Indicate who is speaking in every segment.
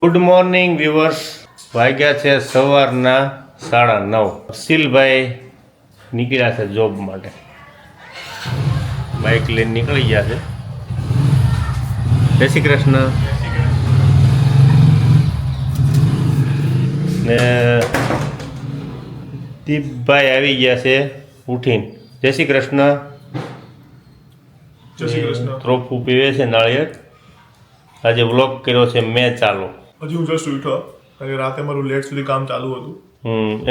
Speaker 1: Good morning viewers, વાગ્યા છે સવારના 9:30. અસીલભાઈ નીકળ્યા છે જોબ માટે, બાઇક લઈને નીકળી ગયા છે. જય શ્રી કૃષ્ણ. ને દીપભાઈ આવી ગયા છે ઉઠીને. જય શ્રી કૃષ્ણ.
Speaker 2: જય શ્રી કૃષ્ણ.
Speaker 1: ત્રોફું પીવે છે નાળિયેર. આજે વ્લોગ કર્યો છે મેં ચાલુ.
Speaker 2: હજી હું જસ્ટ ઉઠ્યો અને રાતે મારું લેટ સુધી કામ ચાલુ હતું.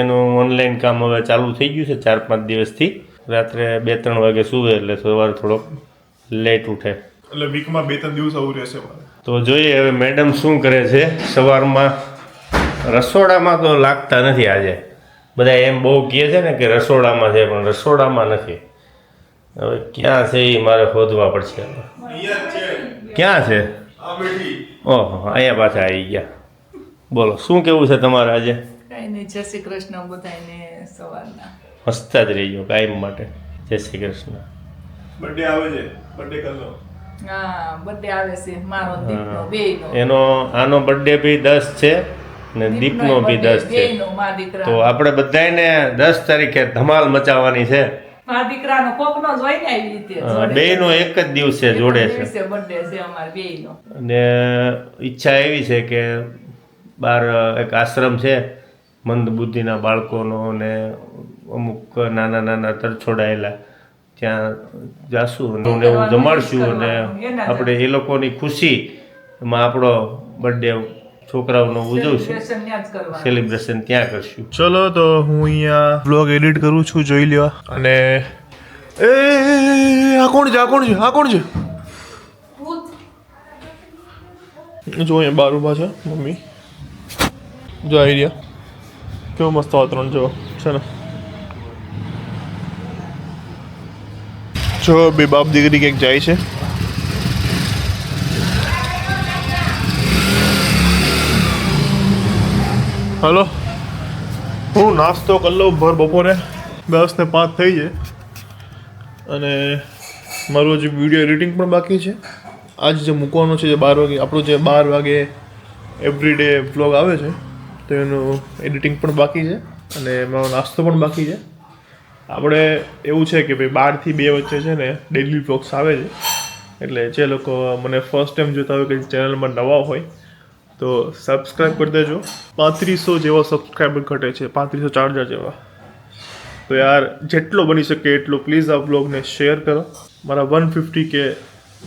Speaker 1: એનું ઓનલાઈન કામ હવે ચાલુ થઈ ગયું છે 4-5 દિવસથી. રાત્રે 2-3 વાગે સૂવે એટલે સવારે થોડોક લેટ ઉઠે.
Speaker 2: એટલે વીકમાં 2-3 દિવસ આવું રહેશે મારે.
Speaker 1: તો જોઈએ હવે મેડમ શું કરે છે. સવારમાં રસોડામાં તો લાગતા નથી આજે. બધા એમ બહુ કહે છે ને કે રસોડામાં છે, પણ રસોડામાં નથી. હવે ક્યાં છે એ મારે શોધવા પડશે. ક્યાં છે? ઓહો, અહીંયા પાછા આવી ગયા. બોલો, શું કેવું છે તમારે આજે?
Speaker 3: કઈ નહીં, જય શ્રી કૃષ્ણ બધાને સવારના.
Speaker 1: હસતા જ રહીજો કાયમ માટે. જય શ્રી કૃષ્ણ.
Speaker 2: બર્થડે આવે છે, બર્થડે કરી લો.
Speaker 3: હા, બર્થડે આવે છે મારો દીપનો બેયનો.
Speaker 1: એનો આનો બર્થડે બી 10 છે ને દીપનો બી 10 છે.
Speaker 3: બેયનો મારા દીકરા.
Speaker 1: તો આપણે બધાને 10 તારીખે ધમાલ મચાવવાની છે.
Speaker 3: મારા દીકરાનો કોકનો જ હોય ને આવી રીતે.
Speaker 1: બેયનો એક જ દિવસે જોડે છે.
Speaker 3: બર્થડે છે અમાર બેયનો.
Speaker 1: અને ઈચ્છા એવી છે કે બહાર એક આશ્રમ છે મંદ બુદ્ધિના બાળકોનો ને અમુક નાના નાના તરછોડાયેલા, ત્યાં જાશું ને એવું જમાડશું અને આપણે એ લોકોની ખુશીમાં આપણો બર્થડે છોકરાઓનો ઉજવશું. સેલિબ્રેશન ત્યાં કરશું.
Speaker 2: ચલો તો હું અહીંયા વ્લોગ એડિટ કરું છું, જોઈ લેવા. અને એ આ કોણ છે? આ કોણ છે? આ કોણ છે? જો અહીંયા બાર ઊભા છે મમ્મી. જો આવી રહ્યા. કેવું મસ્ત વાતાવરણ જો છે ને. જો બે બાપ દીકરી ક્યાંક જાય છે. હલો, હું નાસ્તો કરી લઉં ભર બપોરે. 10:05 થઈ જાય અને મારું હજી વિડીયો એડિટિંગ પણ બાકી છે. આજ જે મૂકવાનો છે જે 12 વાગે, આપણો જે 12 વાગે એવરીડે વ્લોગ આવે છે તો એનું એડિટિંગ પણ બાકી છે અને મારો નાસ્તો પણ બાકી છે. આપણે એવું છે કે ભાઈ 12 થી 2 વચ્ચે છે ને ડેઇલી વ્લોગ્સ આવે છે. એટલે જે લોકો મને ફર્સ્ટ ટાઈમ જોતા હોય કે ચેનલમાં નવા હોય તો સબસ્ક્રાઈબ કરી દેજો. 3500 જેવા સબસ્ક્રાઈબર ઘટે છે, 3504 જેવા. તો યાર જેટલો બની શકે એટલો પ્લીઝ આ બ્લોગને શેર કરો. મારા 150K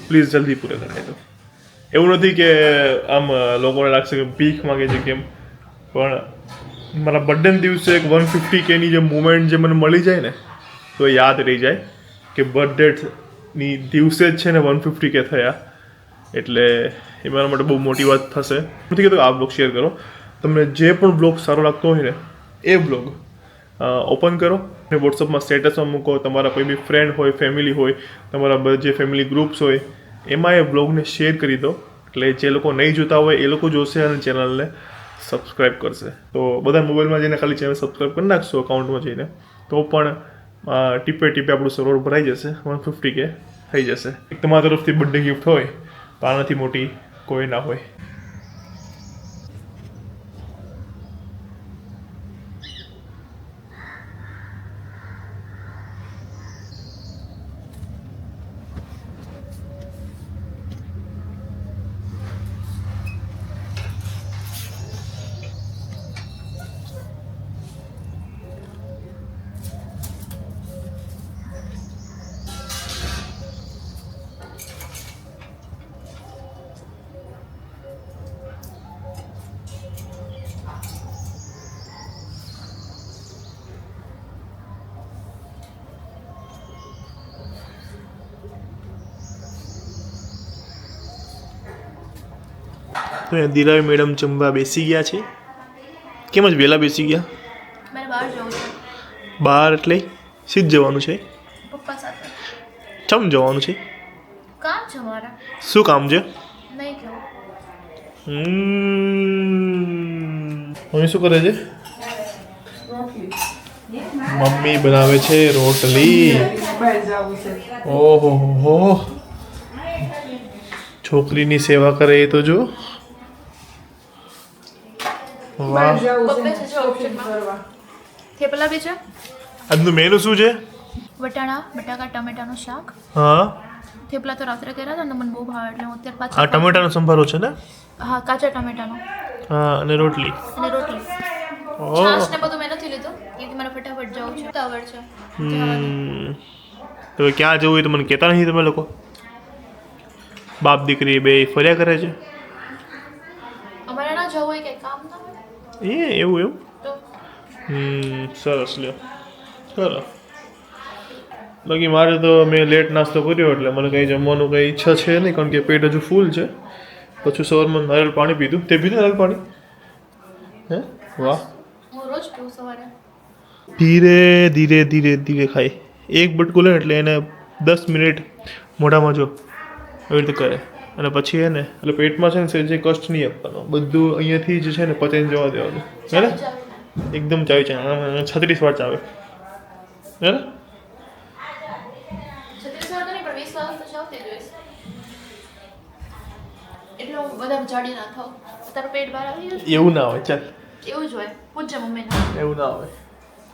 Speaker 2: પ્લીઝ જલ્દી પૂરા કરાવી દો. એવું નથી કે આમ લોકોને લાગશે કે ભીખ માગે છે કેમ, પણ મારા બર્થડેના દિવસે એક 150Kની જે મુમેન્ટ જે મને મળી જાય ને તો એ યાદ રહી જાય કે બર્થડેની દિવસે જ છે ને 150K થયા. એટલે એ મારા માટે બહુ મોટી વાત થશે. નથી કહેતો આ બ્લોગ શેર કરો. તમને જે પણ બ્લોગ સારો લાગતો હોય ને એ બ્લોગ ઓપન કરો અને વોટ્સઅપમાં સ્ટેટસમાં મૂકો. તમારા કોઈ બી ફ્રેન્ડ હોય, ફેમિલી હોય, તમારા જે ફેમિલી ગ્રુપ્સ હોય એમાં એ બ્લોગને શેર કરી દો. એટલે જે લોકો નહીં જોતા હોય એ લોકો જોશે અને ચેનલને સબસ્ક્રાઈબ કરશે. તો બધા મોબાઈલમાં જઈને ખાલી ચેનલ સબસ્ક્રાઈબ કરી નાખશો અકાઉન્ટમાં જઈને તો પણ ટીપે ટીપે આપણું સર્વર ભરાઈ જશે, 150K થઈ જશે. એક તમારા તરફથી બર્થડે ગિફ્ટ હોય તો આનાથી મોટી કોઈ ના હોય. તો અહીંયા દિરાવી મેડમ જમવા બેસી ગયા છે. કેમ જ વહેલા બેસી ગયા?
Speaker 4: મારે બહાર જવું છે.
Speaker 2: બહાર એટલે સીધ જવાનું છે?
Speaker 4: પપ્પા સાથે.
Speaker 2: ચમ જવાનું છે?
Speaker 4: કામ છે મારા.
Speaker 2: શું કામ છે?
Speaker 4: નહીં કેવું.
Speaker 2: મમ્મી શું કરે છે? મમ્મી બનાવે છે રોટલી. ઓહો હો, છોકરીની સેવા કરે એ તો જો. વાહ
Speaker 3: બહાર જવું
Speaker 4: પપ્પે
Speaker 3: છે
Speaker 4: છે જો
Speaker 3: shopping
Speaker 4: ઓપ્શનમાં.
Speaker 3: કરવા.
Speaker 4: થેપલા બી છે,
Speaker 2: આજનું મેનુ શું છે?
Speaker 4: વટાણા બટાકા ટમેટાનું શાક.
Speaker 2: હા
Speaker 4: થેપલા તો રાત્રે કર્યા હતા ને મને બહુ ભાવે એટલે હું અત્યારે
Speaker 2: આ
Speaker 4: પાછા
Speaker 2: ટમેટાનો સંભારો છે ને?
Speaker 4: હા કાચા ટમેટાનો
Speaker 2: હા અને રોટલી.
Speaker 4: અને રોટલી.
Speaker 2: ઓહ
Speaker 4: છાશ ને બધું મેં નથી લીધું કેમ કે મને ફટાફટ જવું છે ઉતાવળ છે.
Speaker 2: તો ક્યાં જવું હોય તો મને કહેતા નથી તમે લોકો? બાપ દીકરી બે ફર્યા કરે છે
Speaker 4: અમારે ના જવું હોય કે કામ ના હોય
Speaker 2: એવું
Speaker 4: તો
Speaker 2: સરસ લ્યો કરો. બાકી મારે તો મેં લેટ નાસ્તો કર્યો એટલે મને કંઈ જમવાનું કંઈ ઈચ્છા છે નહીં કારણ કે પેટ હજુ ફૂલ છે. પછી સવારમાં નારિયેળ પાણી પીધું. તે પીધું નારિયેળ પાણી? હે વાહ.
Speaker 4: હું રોજ પીવું સવારે.
Speaker 2: ધીરે ધીરે ધીરે ધીરે ખાય. એક બટકું લે એટલે એને 10 મિનિટ મોઢામાં જો એવી રીતે કરે અને પછી એને એટલે પેટમાં છે ને જે કષ્ટ નહીં આપવાનો, બધું અહીંયાથી જ છે ને પચાઈને જવા દેવાનું હે ને? એકદમ ચાવી છે 36 વાર ચાવે હે ને?
Speaker 4: 36 વાર તો નહીં પણ 20 વાર તો ચાવતી જ હોઈશ. એટલે હું બધા જાડી ના થાવ. તારું પેટ બહાર આવી ગયું છે?
Speaker 2: એવું ના હોય ચાલ,
Speaker 4: એવું જ હોય. પૂછજે મમ્મીને.
Speaker 2: એવું ના હોય.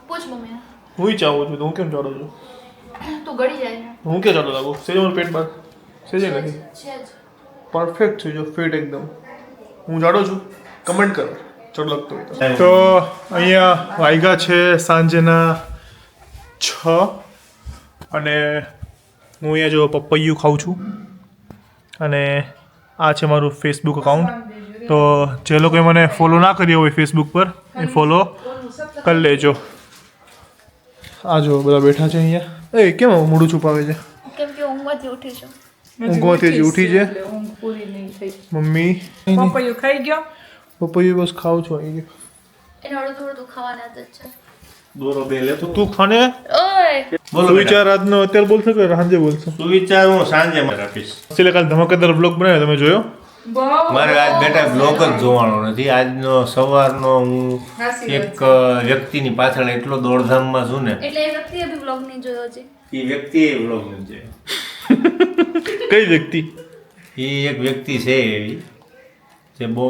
Speaker 4: પૂછ મમ્મીને.
Speaker 2: હું ચાવું છું તો હું કેમ ચાડું છું?
Speaker 4: તું ગળી જાય છે.
Speaker 2: હું ક્યાં ચાડું લાગુ? સેજ મારું પેટ બહાર સેજે નથી.
Speaker 4: છે જ.
Speaker 2: પરફેક્ટ છે જો ફિટ એકદમ. હું જાડો છું? કમેન્ટ કરો ચડ લાગતો હોય તો. અહીંયા વાગ્યા છે સાંજના 6 અને હું અહીંયા જો પપૈયું ખાઉં છું અને આ છે મારું ફેસબુક અકાઉન્ટ. તો જે લોકોએ મને ફોલો ના કર્યો હોય ફેસબુક પર એ ફોલો કરી લેજો. આ જો બધા બેઠા છે અહીંયા. એ કેમ આવું મોઢું છુપાવે છે?
Speaker 4: કેમ કે ઊંઘમાંથી ઉઠી છું.
Speaker 2: ઊંઘમાંથી જ ઉઠી છે.
Speaker 3: એટલે ઊંઘ પૂરી નહીં થઈ.
Speaker 2: મમ્મી
Speaker 3: પપૈયું ખાઈ ગયો.
Speaker 2: પપૈયું બસ ખાઉં છું અહીં.
Speaker 4: એને અડધું અડધું ખાવાની આદત છે.
Speaker 1: દોરો બે લે
Speaker 2: તો તું ખાને
Speaker 4: ઓય
Speaker 1: બોલો
Speaker 2: તું વિચાર આજનો અત્યારે બોલશો કે સાંજે બોલશો?
Speaker 1: તું વિચાર હું સાંજે મારે આપીશ.
Speaker 2: એટલે કાલ ધમાકેદાર બ્લોગ બનાવ્યો તમે જોયો?
Speaker 3: બહુ
Speaker 1: મારે આજ બેટા બ્લોગ જ જોવાનો નથી. આજનો સવારનો હું
Speaker 3: હાસી
Speaker 1: એક વ્યક્તિની પાછળ એટલો દોડધામમાં છું ને
Speaker 4: એટલે એ વ્યક્તિએ બી બ્લોગ નહીં જોયો છે.
Speaker 1: એ વ્યક્તિએ બ્લોગ નથી
Speaker 2: કઈ વ્યક્તિ?
Speaker 1: એ એક વ્યક્તિ છે એવી જે બહુ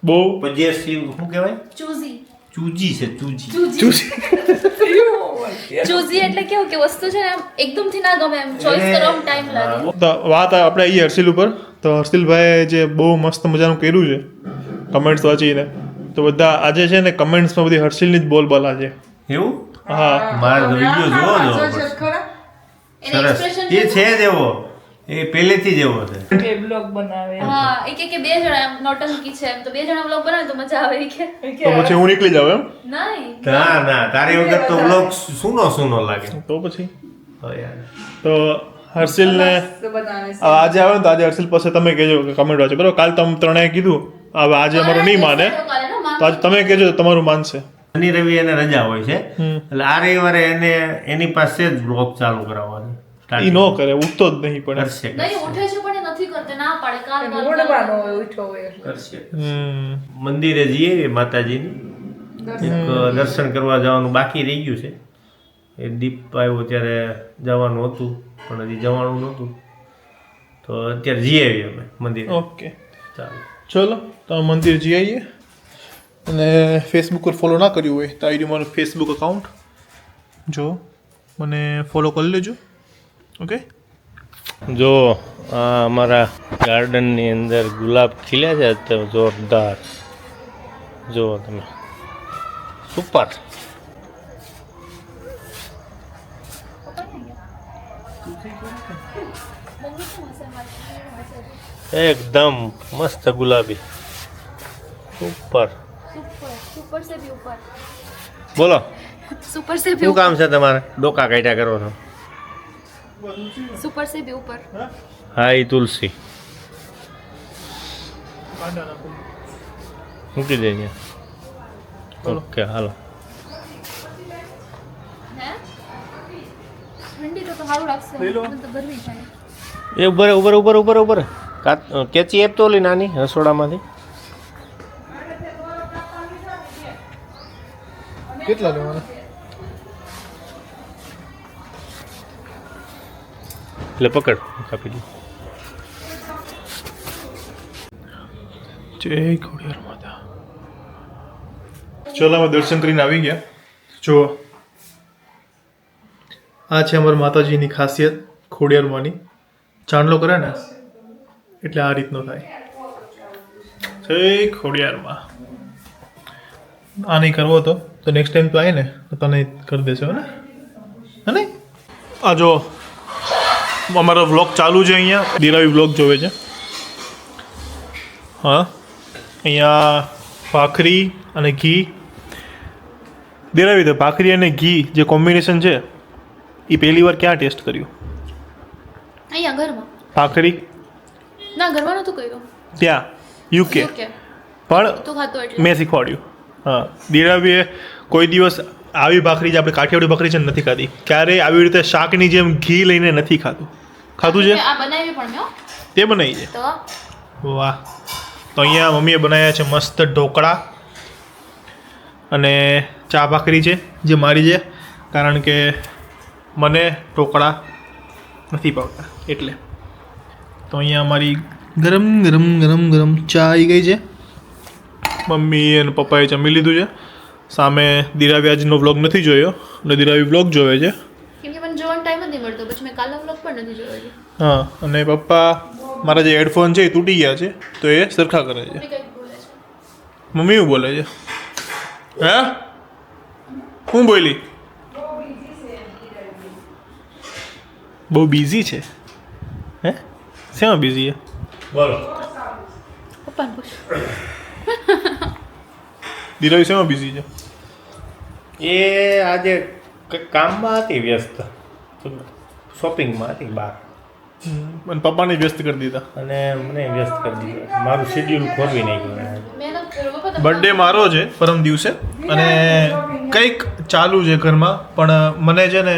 Speaker 2: બહુ
Speaker 1: પોઝેસિવ શું કહેવાય
Speaker 4: ચૂઝી.
Speaker 1: ચૂજી છે ચૂજી.
Speaker 4: ચૂઝી એટલે કેવું કે વસ્તુ છે ને આમ એકદમથી ના ગમે એમ ચોઈસ કરવામાં ટાઈમ લાગે.
Speaker 2: તો વાત આપણે આવી હર્ષિલ ઉપર. તો હર્ષિલભાઈએ જે બહુ મસ્ત મજાનું કર્યું છે કમેન્ટ્સ વાંચીને, તો બધા આજે છે ને કમેન્ટ્સમાં બધી હર્ષિલની જ બોલબાલા છે.
Speaker 1: એવું
Speaker 2: હા
Speaker 1: મારે તો વિડીયો જોવો
Speaker 3: છે ખરા
Speaker 4: એને
Speaker 1: સરસ
Speaker 4: expression
Speaker 1: એ છે જ એવો, એ પહેલેથી જ એવો છે.
Speaker 3: કે બ્લોગ બનાવે
Speaker 4: હા એ કે બે જણા એમ નોટંકી છે એમ તો બે જણા બ્લોગ બનાવે તો મજા આવે ઈ કે
Speaker 2: તો પછી હું નીકળી જાઉં એમ?
Speaker 4: નહીં
Speaker 1: ના ના તારી વગર તો બ્લોગ સૂનો લાગે.
Speaker 2: તો પછી
Speaker 1: હા યાર.
Speaker 2: તો હર્ષિલને
Speaker 3: બનાવે છે
Speaker 2: આજે આવે ને તો આજે હર્ષિલ પાસે તમે કહેજો કે કમેન્ટ વાંચો બરાબર. કાલ તમે ત્રણેય કીધું, હવે આજે અમારું નહીં માને તો આજે તમે કહેજો તો તમારું માનશે.
Speaker 1: શનિ રવિ એને રજા હોય છે એટલે આ રવિવારે એને એની પાસે જ બ્લોગ ચાલુ કરાવવાનો.
Speaker 2: એ નો કરે, ઉઠતો જ નહીં પણ.
Speaker 1: કરશે
Speaker 4: નહીં ઉઠે છે પણ એ નથી કરતે ના પાડે કાલ
Speaker 3: મોડવાનો હોય ઉઠો હોય એટલે
Speaker 1: કરશે.
Speaker 2: હમ
Speaker 1: મંદિરે જઈએ માતાજીની એક દર્શન કરવા જવાનું બાકી રહી ગયું છે. એ દીપ આવ્યો ત્યારે જવાનું હતું પણ હજી જવાનું નહોતું તો અત્યારે જઈ આવીએ અમે મંદિરે.
Speaker 2: ઓકે
Speaker 1: ચાલો
Speaker 2: ચલો તમે મંદિર જઈ આવીએ. અને ફેસબુક પર ફોલો ના કર્યું હોય તો આવી મારું ફેસબુક અકાઉન્ટ જો મને ફોલો કરી લેજો. ઓકે
Speaker 1: જો આ અમારા ગાર્ડનની અંદર ગુલાબ ખીલ્યા છે અત્યારે જોરદાર. જુઓ તમે સુપર. એકદમ મસ્ત ગુલાબી સુપર.
Speaker 4: સુપર સે ભી ઉપર
Speaker 1: બોલો
Speaker 4: સુપર સે ભી
Speaker 1: શું કામ છે તમારે? ડોકા કાઢ્યા કરો છો?
Speaker 4: સુપર સે ભી ઉપર
Speaker 1: હા એ તુલસી મૂકી દેજે. ઓકે હાલો.
Speaker 4: હે ઠંડી તો સારું લાગશે મને તો ગરમી થાય.
Speaker 1: એ ઉપર કેચી એપ તો ઓલી નાની રસોડામાંથી.
Speaker 2: કેટલા લેવાના?
Speaker 1: એટલે પકડ કાપી દઉં.
Speaker 2: જય ખોડિયાર માતા. ચલો અમે દર્શન કરીને આવી ગયા. જુઓ, આ છે અમારા માતાજીની ખાસિયત ખોડિયારમાંની. ચાંદલો કરે ને એટલે આ રીતનો થાય. જય ખોડિયારમાં. આ નહીં કરવો તો નેક્સ્ટ ટાઈમ તો આવે ને તો તને કરી દેશે હે ને. આ જો અમારો વ્લોગ ચાલુ છે અહીંયા. દિરાવી વ્લોગ જોવે છે. હા, અહીંયા ભાખરી અને ઘી. દિરાવી તો ભાખરી અને ઘી જે કોમ્બિનેશન છે એ પહેલી વાર ક્યાં ટેસ્ટ કર્યું?
Speaker 4: અહીંયા ઘરમાં
Speaker 2: ભાખરી
Speaker 4: ના ઘરમાં નહોતું કર્યું.
Speaker 2: ત્યાં યુકે
Speaker 4: ઓકે
Speaker 2: પણ
Speaker 4: તું ખાતો એટલે
Speaker 2: મેં શીખવાડ્યું. હા, દિરાવીએ કોઈ દિવસ આવી ભાખરી જે આપણે કાઠિયાવાડી ભાખરી છે ને નથી ખાધી. ક્યારેય આવી રીતે શાકની જેમ ઘી લઈને નથી ખાધું. ખાધું છે?
Speaker 4: આ બનાવી પણ મેં હો.
Speaker 2: તે બનાવી છે.
Speaker 4: તો
Speaker 2: વાહ. તો અહીંયા મમ્મીએ બનાવ્યા છે મસ્ત ઢોકળા અને ચા ભાખરી છે જે મારી છે, કારણ કે મને ઢોકળા નથી ભાવતા એટલે. તો અહીંયા અમારી ગરમ ગરમ ગરમ ગરમ ચા આવી ગઈ છે. મમ્મી અને પપ્પાએ જમી લીધું છે. સામે દિરાવી આજનો વ્લોગ નથી જોયો અને દિરાવી વ્લોગ જોવે છે.
Speaker 4: કેમ કે મને જોવાનો ટાઈમ જ નહીં મળતો, પછી મેં કાલનો વ્લોગ પણ નથી જોયો હજી.
Speaker 2: હા, અને પપ્પા મારા જે હેડફોન છે એ તૂટી ગયા છે તો એ સરખા કરે છે.
Speaker 4: મમ્મી કંઈક બોલે છે.
Speaker 2: મમ્મી શું બોલે છે? હે, હું બોલી? બહુ બિઝી છે. હે, શેમાં બિઝી છે?
Speaker 1: બોલો.
Speaker 4: પપ્પાને પૂછ.
Speaker 2: દિરાવી શેમાં બિઝી છે?
Speaker 1: એ આજે કંઈક કામમાં હતી વ્યસ્ત, શોપિંગમાં હતી બહાર,
Speaker 2: અને પપ્પાને વ્યસ્ત કરી દીધા.
Speaker 1: અને મને વ્યસ્ત કરી દીધો. મારું શેડ્યુલ ખોરવી નાખ્યું.
Speaker 4: મહેનત કરો પપ્પા તમે.
Speaker 2: બર્થડે મારો છે પરમ દિવસે અને કંઈક ચાલુ છે ઘરમાં, પણ મને છે ને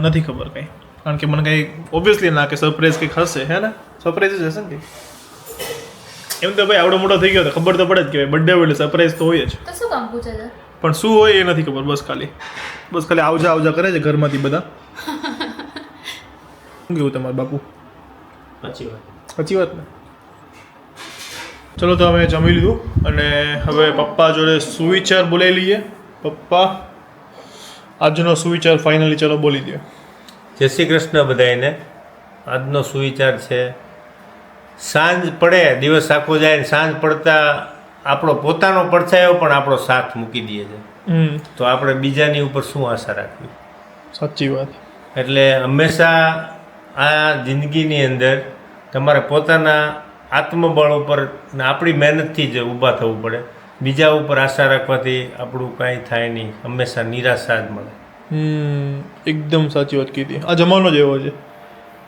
Speaker 2: નથી ખબર કંઈ, કારણ કે મને કંઈ ઓબ્વિયસલી ના કે સરપ્રાઈઝ કંઈક હશે. હે ને, સરપ્રાઈઝ જ હશે ને કંઈ. એમ તો ભાઈ આવડો મોટો થઈ ગયો તો ખબર તો પડે જ કે બર્થડે હોય એટલે સરપ્રાઈઝ તો હોય જ,
Speaker 4: તો શું કામ પૂછે છે?
Speaker 2: પણ શું હોય એ નથી ખબર. બસ ખાલી આવજા કરે છે ઘરમાંથી બધા. શું કેવું તમારું બાપુ?
Speaker 1: સાચી વાત.
Speaker 2: સાચી વાત ને. ચલો તો અમે જમી લીધું અને હવે પપ્પા જોડે સુવિચાર બોલાવી લઈએ. પપ્પા, આજનો સુવિચાર ફાઇનલી ચલો બોલી દો.
Speaker 1: જય શ્રી કૃષ્ણ બધાને. આજનો સુવિચાર છે, સાંજ પડે, દિવસ આખો જાય ને સાંજ પડતા આપણો પોતાનો પડછાયો પણ આપણો સાથ મૂકી દે છે. તો આપણે બીજાની ઉપર શું આશા રાખવી?
Speaker 2: સાચી વાત.
Speaker 1: એટલે હંમેશા આ જિંદગીની અંદર તમારે પોતાના આત્મબળ ઉપર ને આપણી મહેનતથી જ ઊભા થવું પડે. બીજા ઉપર આશા રાખવાથી આપણું કાંઈ થાય નહીં, હંમેશા નિરાશા જ મળે.
Speaker 2: એકદમ સાચી વાત કીધી. આ જમાનો જ એવો છે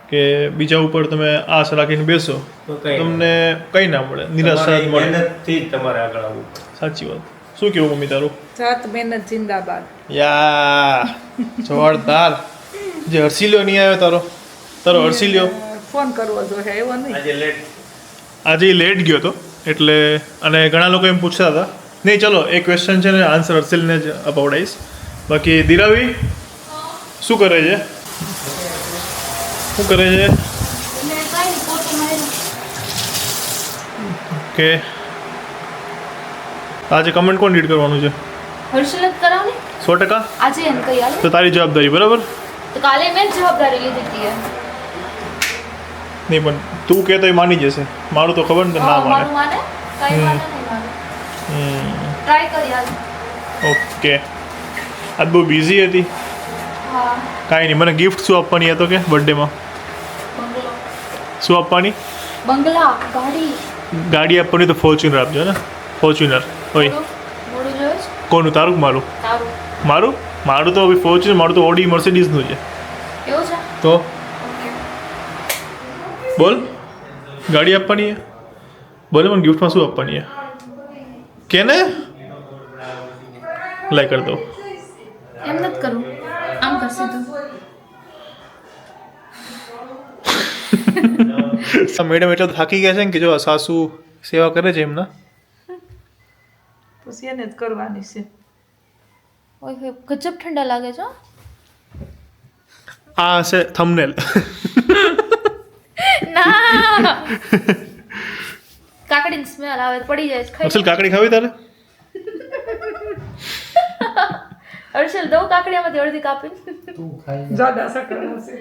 Speaker 2: કે બીજા ઉપર તમે આશા રાખીને બેસો
Speaker 1: તો કંઈ
Speaker 2: તમને કંઈ ના મળે, નિરાશા જ મળે.
Speaker 1: મહેનતથી જ તમારે આગળ આવવું પડે.
Speaker 2: સાચી વાત. શું કેવું મમ્મી તારું?
Speaker 3: જાત મહેનત જિંદાબાદ.
Speaker 2: યા જોરદાર. જે હર્ષિલ્યો નહીં આવ્યો તારો હર્ષિલ્યો
Speaker 3: ફોન કરવો જોઈએ એવો નહીં.
Speaker 2: આજે લેટ ગયો હતો એટલે, અને ઘણા લોકો એમ પૂછતા હતા. નહીં, ચલો એ ક્વેશ્ચન છે ને આન્સર હર્ષિલને જ અપાવડાવીશ. બાકી દિરાવી શું કરે છે? શું કરે છે?
Speaker 4: મેં કાંઈ પોતે મારી
Speaker 2: કે આજે કમેન્ટ કોણ રીડ કરવાનું છે?
Speaker 4: હર્ષલ કરાવ ને
Speaker 2: 100%.
Speaker 4: આજે એમ કઈ હાલે
Speaker 2: તો તારી જવાબદારી, બરાબર?
Speaker 4: તો કાલે મેં જ જવાબદારી લીધી હતી
Speaker 2: નહીં પણ તું કહે તો એ માની જશે. મારું તો ખબર ને ના
Speaker 4: મારું
Speaker 2: માને.
Speaker 4: માને કઈ માને નહીં માને. ટ્રાય કરી હાલ.
Speaker 2: ઓકે. આજ બહુ બિઝી હતી.
Speaker 4: હા
Speaker 2: કાંઈ નહીં. મને ગિફ્ટ શું આપવાની હતો કે બર્થડેમાં?
Speaker 4: બંગલો
Speaker 2: શું આપવાની?
Speaker 4: બંગલા ગાડી
Speaker 2: ગાડી આપવાની તો ફોર્ચ્યુનર આપજો ને. ફોર્ચ્યુનર હોય.
Speaker 4: મોડું જોયું છે
Speaker 2: કોનું? તારું કે મારું?
Speaker 4: તારું
Speaker 2: મારું તો ફોર્ચ્યુનર, મારું તો ઓડી મર્સિડીઝનું છે.
Speaker 4: એવું છે
Speaker 2: તો
Speaker 4: ઓકે
Speaker 2: બોલ, ગાડી આપવાની છે? બોલે મને ગિફ્ટમાં શું આપવાની છે? કે ને લાઈ કર દો.
Speaker 4: એમ નથી કરું, આમ કરશે તું.
Speaker 2: મેડમ એટલે થાકી ગયા છે ને કે જો સાસુ સેવા કરે છે એમના.
Speaker 3: પછી એને જ કરવાની છે.
Speaker 4: ઓય ગજબ ઠંડા લાગે છે હો.
Speaker 2: આ હશે થંબનેલ.
Speaker 4: ના કાકડીની સ્મેલ આવે પડી જાય છે ખાઈ
Speaker 2: અસલ કાકડી ખાવી તારે?
Speaker 4: હર્ષલ દઉં કાકડીયામાંથી અડધી કાપી
Speaker 3: જ્યાદા સકર હશે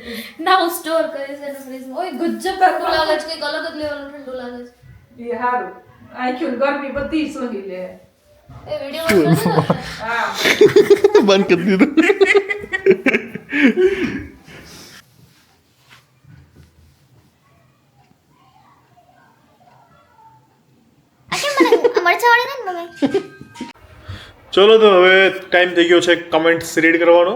Speaker 4: ના હું સ્ટોર કરીશ એને ફ્રીજમાં ઓય ગજબ ઠંડુ લાગે છે કંઈક અલગ જ લેવલનું ઠંડુ લાગે છે
Speaker 3: એ હારું આખ્યું ગરમી બધી સહી લે
Speaker 4: એ વિડીયો
Speaker 3: હા
Speaker 2: બંધ કરી દીધું
Speaker 4: મરચાવાળી ને મમ્મી
Speaker 2: ચલો તો હવે ટાઈમ થઈ ગયો છે કમેન્ટ્સ રીડ કરવાનો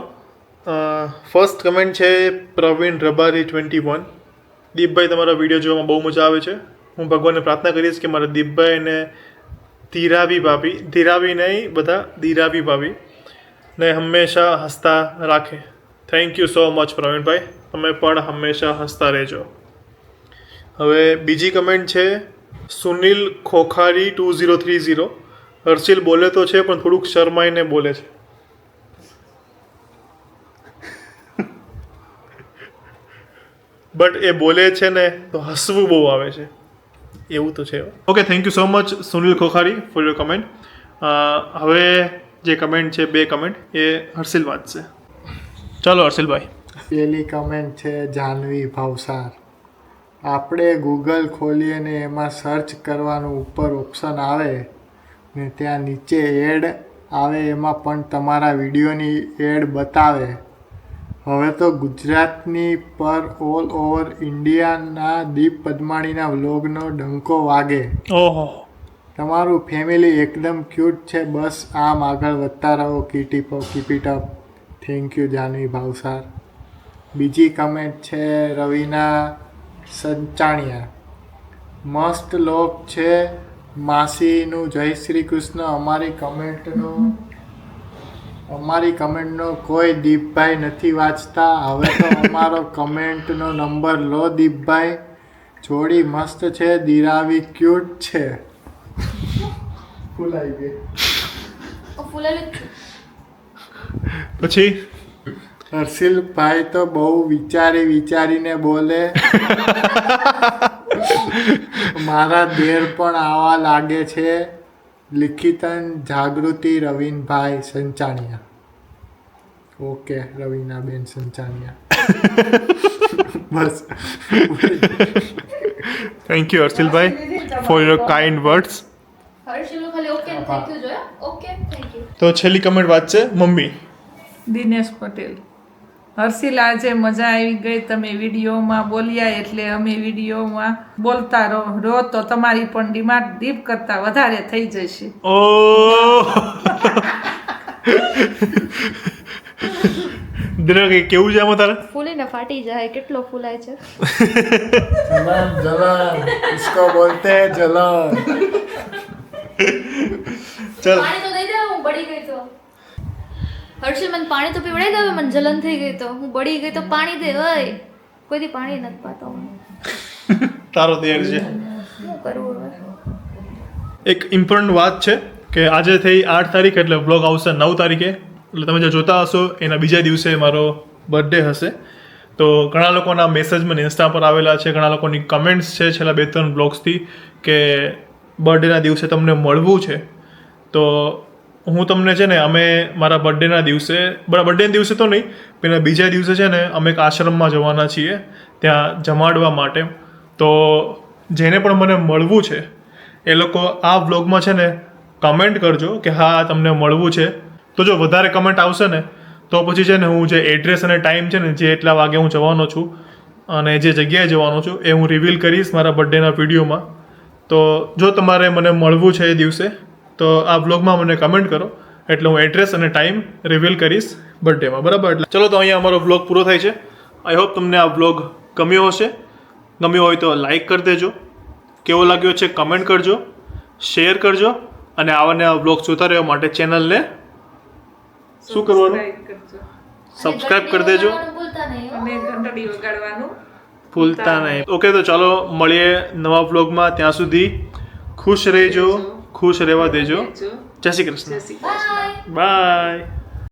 Speaker 2: ફર્સ્ટ કમેન્ટ છે પ્રવીણ રબારી 21. દીપભાઈ તમારા વિડીયો જોવામાં બહુ મજા આવે છે. હું ભગવાનને પ્રાર્થના કરીશ કે મારા દીપભાઈને ધીરાવી નહીં બધા ધીરાવી ભાભી ને હંમેશા હસતા રાખે. Thank you so much Pravinbhai, તમે પણ હંમેશા હસતા રહેજો. હવે બીજી કમેન્ટ છે સુનિલ ખોખારી 2030. હર્ષિલ બોલે તો છે પણ થોડુંક શરમાઈને બોલે છે. બટ એ બોલે છે ને તો હસવું બહુ આવે છે, એવું તો છે. Okay, thank you so much Sunil Khokhari for your comment. હવે જે કમેન્ટ છે, 2 કમેન્ટ એ હર્ષિલ વાંચશે. ચાલો હર્ષિલભાઈ.
Speaker 5: પેલી કમેન્ટ છે જાનવી ભાવસાર. આપણે ગૂગલ ખોલીએ ને એમાં સર્ચ કરવાનું ઉપર ઓપ્શન આવે ને ત્યાં નીચે એડ આવે, એમાં પણ તમારા વિડીયોની એડ બતાવે. હવે તો ગુજરાતની પર ઓલ ઓવર ઇન્ડિયાના દીપ પદમાણીના વ્લોગનો ડંકો વાગે.
Speaker 2: ઓહો,
Speaker 5: તમારું ફેમિલી એકદમ ક્યુટ છે, બસ આમ આગળ વધતા રહો. Keep it up. Thank you Janvi Bhavsar. બીજી કમેન્ટ છે રવિના સંચાણિયા. મસ્ત લોક છે માસીનું. જય શ્રી કૃષ્ણ. અમારી કમેન્ટનો કોઈ દીપભાઈ નથી વાંચતા. હવે તો અમારો કમેન્ટનો નંબર લો દીપભાઈ. જોડી મસ્ત છે, દિરાવી ક્યુટ છે. ફૂલાઈ ગઈ.
Speaker 4: ફૂલેલી
Speaker 2: પછી
Speaker 5: હર્ષિલભાઈ તો બહુ વિચારીને બોલે. મારા દેર પણ આવા લાગે છે. લિખિતન જાગૃતિ રવિનભાઈ સંચાણિયા. ઓકે, રવિનાબેન સંચાણિયા. બસ.
Speaker 2: થેન્ક યુ હર્ષિલભાઈ for your kind words.
Speaker 4: Harshil ખાલી ઓકે ને થેન્ક યુ જોયા. Okay thank you.
Speaker 2: તો છેલ્લી કમેન્ટ વાંચશે મમ્મી.
Speaker 3: દિનેશ પટેલ. હર્ષિલ આજે મજા આવી ગઈ, તમે વિડીયોમાં બોલ્યા એટલે અમે વિડીયોમાં બોલતા રહો તો તમારી પણ ડિમાન્ડ દીપ કરતાં વધારે થઈ જશે.
Speaker 2: ઓ દિનક કેવું છે આમાં તારે?
Speaker 4: ફૂલીને ફાટી જાય. કેટલો ફૂલાય છે.
Speaker 5: જલન इसको बोलते हैं जलन.
Speaker 2: ચાલ
Speaker 4: પાણી તો દઈ દે, હું બળી ગઈ તો. હર્ષિલ મને પાણી તો પીવડાઈ દે, મને જલન થઈ ગઈ તો હું બળી ગઈ તો પાણી દે. ઓય કોઈ દી પાણી નથી પાતો હું.
Speaker 2: તારો દેર છે.
Speaker 4: શું કરવું હવે?
Speaker 2: એક ઇમ્પોર્ટન્ટ વાત છે કે આજે થઈ 8 તારીખ એટલે વ્લોગ આવશે 9 તારીખે. એટલે તમે જે જોતા હશો એના બીજા દિવસે મારો બર્થડે હશે. તો ઘણા લોકોના મેસેજ મને ઇન્સ્ટા પર આવેલા છે, ઘણા લોકોની કમેન્ટ્સ છે છેલ્લા 2-3 બ્લોગ્સથી કે બર્થડેના દિવસે તમને મળવું છે. તો હું તમને છે ને અમે મારા બર્થડેના દિવસે તો નહીં પણ બીજા દિવસે છે ને અમે એક આશ્રમમાં જવાના છીએ ત્યાં જમાડવા માટે. તો જેને પણ મને મળવું છે એ લોકો આ વ્લોગમાં છે ને કમેન્ટ કરજો કે હા તમને મળવું છે. તો જો વધારે કમેન્ટ આવશે ને તો પછી છે ને હું જે એડ્રેસ અને ટાઈમ છે ને જે એટલા વાગે હું જવાનો છું અને જે જગ્યાએ જવાનો છું એ હું રિવીલ કરીશ મારા બર્થડેના વિડીયોમાં. તો જો તમારે મને મળવું છે એ દિવસે તો આ વ્લોગમાં મને કમેન્ટ કરો એટલે હું એડ્રેસ અને ટાઈમ રિવીલ કરીશ બર્થડેમાં, બરાબર? એટલે ચલો તો અહીંયા અમારો વ્લોગ પૂરો થાય છે. આઈ હોપ તમને આ વ્લોગ ગમ્યો હશે. ગમ્યો હોય તો લાઈક કરી દેજો, કેવો લાગ્યો છે કમેન્ટ કરજો, શેર કરજો અને આવા વ્લોગ જોતા રહેવા માટે ચેનલને શું કરવાનું? સબસ્ક્રાઇબ કરી દેજો
Speaker 4: ભૂલતા નહીં હો.
Speaker 3: અને ઘંટડી વગાડવાનું
Speaker 2: ભૂલતા નહીં. ઓકે, તો ચાલો મળીએ નવા વ્લોગમાં. ત્યાં સુધી ખુશ રહેજો, ખુશ રહેવા દેજો. જય શ્રી કૃષ્ણ.
Speaker 3: જય શ્રી કૃષ્ણ.
Speaker 4: બાય.
Speaker 2: બાય.